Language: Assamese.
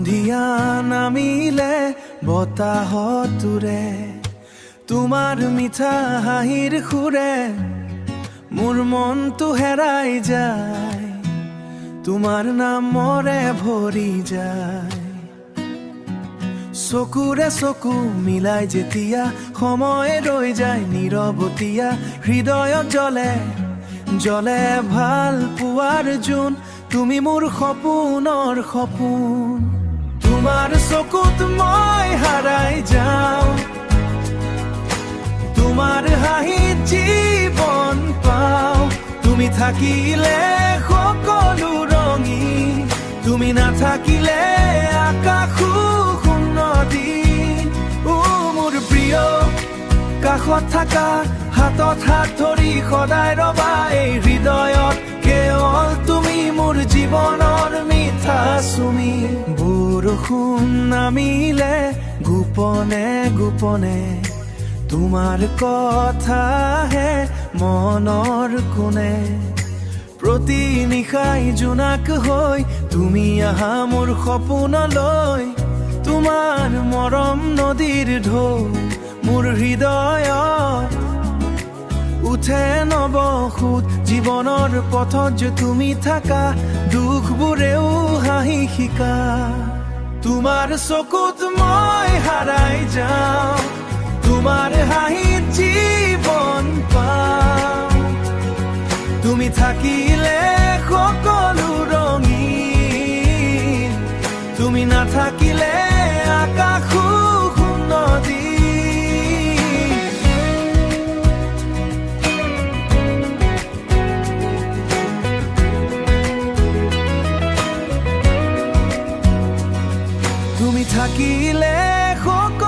সন্ধিয়া নামিলে বতাহতুৰে তোমাৰ মিঠা হাঁহিৰ সুৰে মোৰ মনটো হেৰাই যায়, তোমাৰ নামৰে ভৰি যায়। চকুৰে চকু মিলাই যেতিয়া সময় ৰৈ যায় নীৰৱতীয়া, হৃদয়ত জ্বলে জ্বলে ভাল পোৱাৰ জোন, তুমি মোৰ সপোনৰ সপোন। তোমাৰ চকুত মই হাৰাই যাওঁ, তোমাৰ হাঁহিত জীৱন পাওঁ। তুমি থাকিলে সকলো ৰঙীন, তুমি নাথাকিলে আকাশো শূন্য দিন। মোৰ প্ৰিয় কাষত থাকা, হাতত হাত ধৰি সদায় ৰবা এই হৃদয়ত, কেৱল তুমি মোৰ জীৱনৰ মিঠা চুমি। বৰষুণ নামিলে গোপনে গোপনে তোমাৰ কথাহে মনৰ কোণে, প্ৰতি নিশাই জোনাক হৈ তুমি আহা মোৰ সপোনলৈ। তোমাৰ মৰম নদীৰ ঢৌ মোৰ হৃদয়ত উঠে নৱসুত, জীৱনৰ পথত যে তুমি থাকা দুখবোৰেও হাঁহি শিকা। তোমাৰ চকুত মই হাৰাই যাওঁ, তোমাৰ হাঁহিত জীৱন পাওঁ। তুমি থাকিলে সকলো ৰঙীন, তুমি নাথাকিলে আকাশো শূন্য দিন। তুমি থাকিলে সকলো